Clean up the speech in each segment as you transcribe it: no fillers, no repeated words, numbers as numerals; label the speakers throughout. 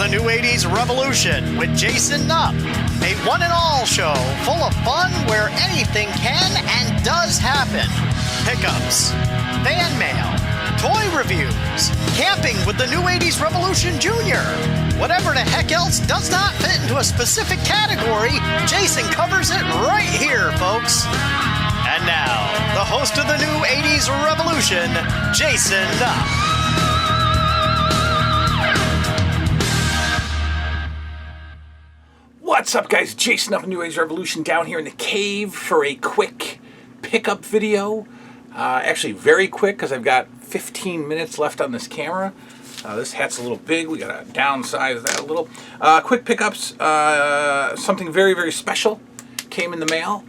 Speaker 1: the New 80s Revolution with Jason Nupp, a one and all show full of fun where anything can and does happen. Pickups, fan mail, toy reviews, camping with the New 80s Revolution Jr. Whatever the heck else does not fit into a specific category, Jason covers it right here, folks. And now, the host of the New 80s Revolution, Jason Nupp.
Speaker 2: What's up, guys? Jason up in New 80s Revolution down here in the cave for a quick pickup video. Actually, very quick because I've got 15 minutes left on this camera. This hat's a little big. We got to downsize that a little. Quick pickups. Something very, very special came in the mail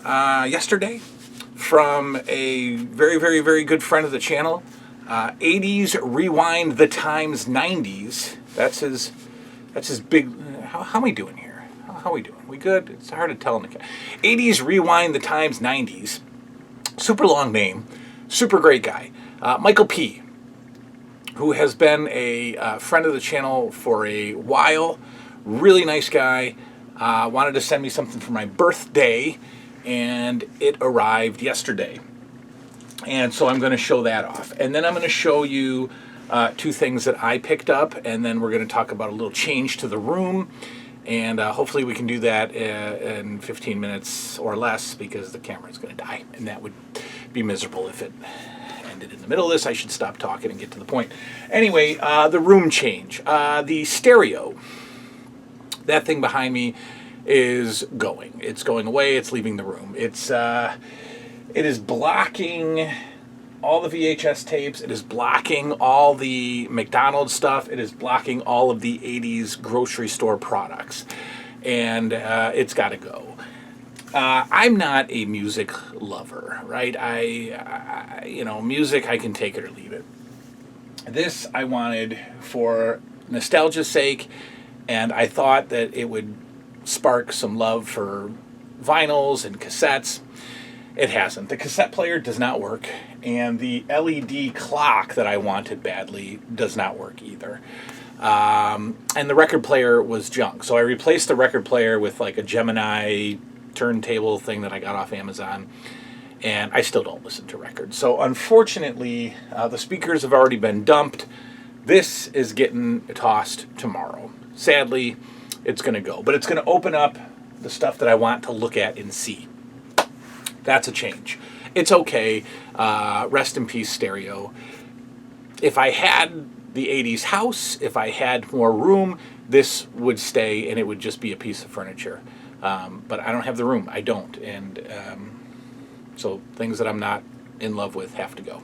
Speaker 2: yesterday from a very, very, very good friend of the channel. 80's Rewind the Times 90s. That's his big. How are we doing here? How are we doing? We good? It's hard to tell in the 80's Rewind the Times 90s. Super long name. Super great guy. Michael P., who has been a friend of the channel for a while. Really nice guy. Wanted to send me something for my birthday, and it arrived yesterday. And so I'm going to show that off. And then I'm going to show you two things that I picked up, and then we're going to talk about a little change to the room. And hopefully we can do that in 15 minutes or less, because the camera is going to die. And that would be miserable if it ended in the middle of this. I should stop talking and get to the point. Anyway, the room change. The stereo, that thing behind me, is going. It's going away. It's leaving the room. It is blocking all the VHS tapes. It is blocking all the McDonald's stuff. It is blocking all of the 80s grocery store products. And it's got to go. I'm not a music lover, right? Music, I can take it or leave it. This I wanted for nostalgia's sake, and I thought that it would spark some love for vinyls and cassettes. It hasn't. The cassette player does not work, and the LED clock that I wanted badly does not work either. And the record player was junk. So I replaced the record player with like a Gemini turntable thing that I got off Amazon, and I still don't listen to records. So unfortunately, the speakers have already been dumped. This is getting tossed tomorrow. Sadly, it's going to go. But it's going to open up the stuff that I want to look at and see. That's a change. It's okay. Rest in peace, stereo. If I had the 80s house, if I had more room, this would stay and it would just be a piece of furniture. But I don't have the room. I don't. And so things that I'm not in love with have to go.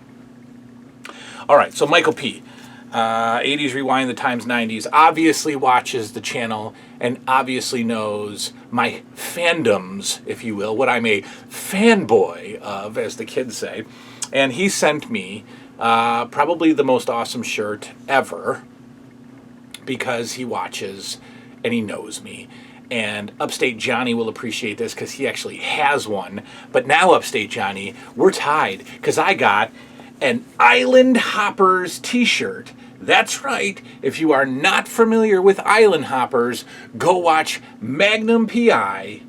Speaker 2: All right, so Michael P., 80's Rewind the Times 90s, obviously watches the channel and obviously knows my fandoms, if you will, what I'm a fanboy of, as the kids say. And he sent me probably the most awesome shirt ever, because he watches and he knows me. And Upstate Johnny will appreciate this because he actually has one. But now, Upstate Johnny, we're tied, because I got an Island Hoppers t-shirt. That's right. If you are not familiar with Island Hoppers, go watch Magnum P.I.,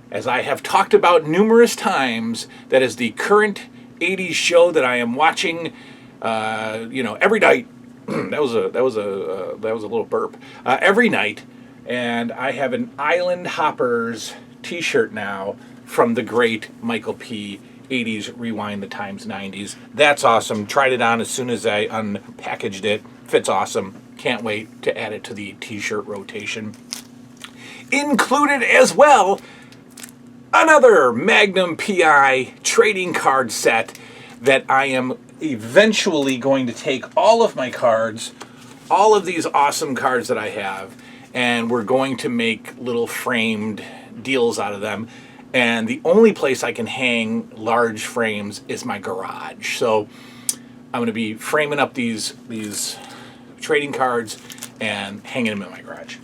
Speaker 2: as I have talked about numerous times. That is the current 80s show that I am watching, every night. that was a little burp. Every night, and I have an Island Hoppers t-shirt now from the great Michael P., 80's Rewind the Times 90s. That's awesome. Tried it on as soon as I unpackaged it. Fits awesome. Can't wait to add it to the t-shirt rotation. Included as well, another Magnum P.I. trading card set that I am eventually going to take all of my cards, all of these awesome cards that I have, and we're going to make little framed deals out of them. And the only place I can hang large frames is my garage. So I'm going to be framing up these trading cards and hanging them in my garage.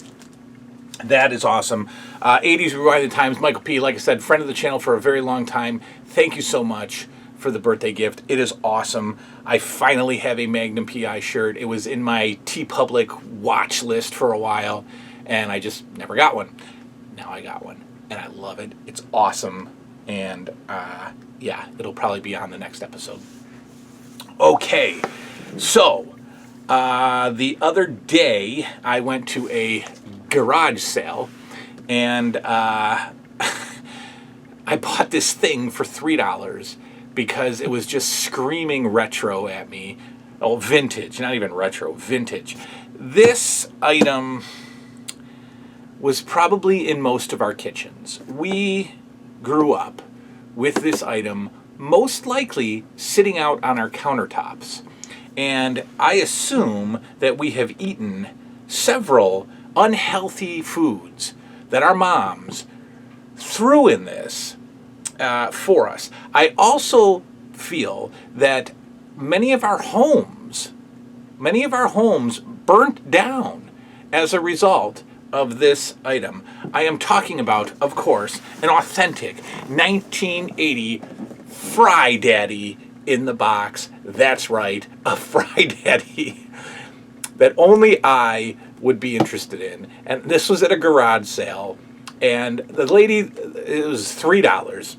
Speaker 2: That is awesome. 80's Rewind the Times, Michael P., like I said, friend of the channel for a very long time. Thank you so much for the birthday gift. It is awesome. I finally have a Magnum PI shirt. It was in my TeePublic watch list for a while, and I just never got one. Now I got one, and I love it. It's awesome, and yeah, it'll probably be on the next episode. Okay, so the other day I went to a garage sale, and I bought this thing for $3 because it was just screaming retro at me. Oh, vintage, not even retro, vintage. This item was probably in most of our kitchens. We grew up with this item most likely sitting out on our countertops. And I assume that we have eaten several unhealthy foods that our moms threw in this for us. I also feel that many of our homes burnt down as a result of this item. I am talking about, of course, an authentic 1980 Fry Daddy in the box. That's right, a Fry Daddy that only I would be interested in. And this was at a garage sale. And the lady, it was $3.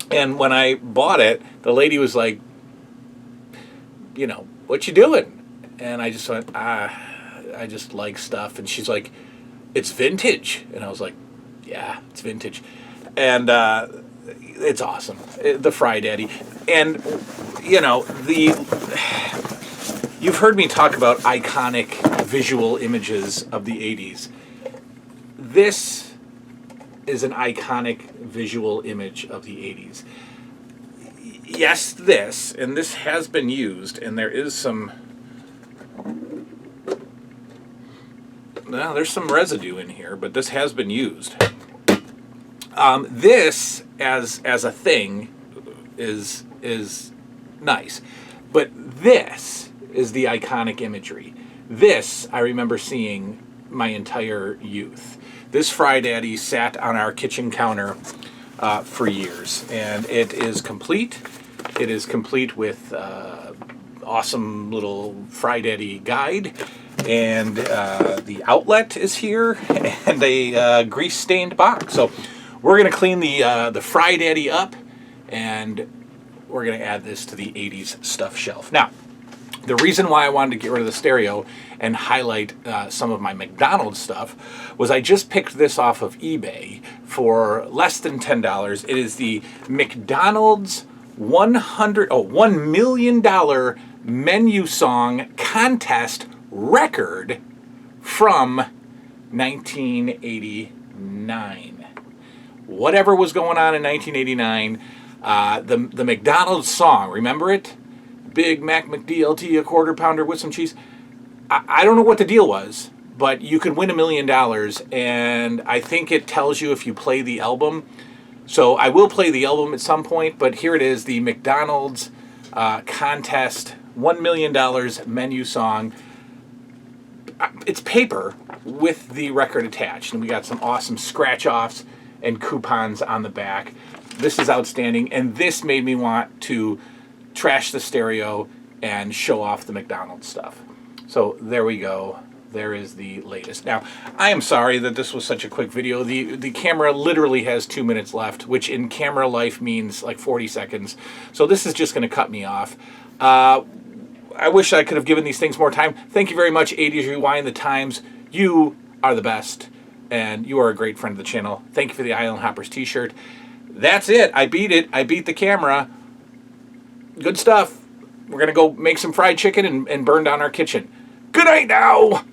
Speaker 2: And when I bought it, the lady was like, you know, what you doing? And I just went, I just like stuff. And she's like, it's vintage. And I was like, yeah, it's vintage. And it's awesome. The Fry Daddy. And, you know, you've heard me talk about iconic visual images of the 80s. This is an iconic visual image of the 80s. Yes, this, and this has been used, and there is some, well, there's some residue in here, but this has been used. This, as a thing, is nice. But this is the iconic imagery. This, I remember seeing my entire youth. This Fry Daddy sat on our kitchen counter for years, and it is complete. It is complete with awesome little Fry Daddy guide, and the outlet is here, and a grease-stained box. So we're going to clean the Fry Daddy up, and we're going to add this to the 80s stuff shelf. Now, the reason why I wanted to get rid of the stereo and highlight some of my McDonald's stuff was I just picked this off of eBay for less than $10. It is the McDonald's $1 million menu song contest record from 1989. Whatever was going on in 1989, the McDonald's song, remember it? Big Mac McDLT, a quarter pounder with some cheese. I don't know what the deal was, but you could win $1 million, and I think it tells you if you play the album. So I will play the album at some point, but here it is, the McDonald's contest $1 million menu song. It's paper with the record attached, and we got some awesome scratch-offs and coupons on the back. This is outstanding, and this made me want to trash the stereo and show off the McDonald's stuff. So there we go. There is the latest. Now, I am sorry that this was such a quick video. The camera literally has 2 minutes left, which in camera life means like 40 seconds. So this is just going to cut me off. I wish I could have given these things more time. Thank you very much, 80's Rewind the Times. You are the best, and you are a great friend of the channel. Thank you for the Island Hoppers t-shirt. That's it. I beat it. I beat the camera. Good stuff. We're going to go make some fried chicken and burn down our kitchen. Good night now.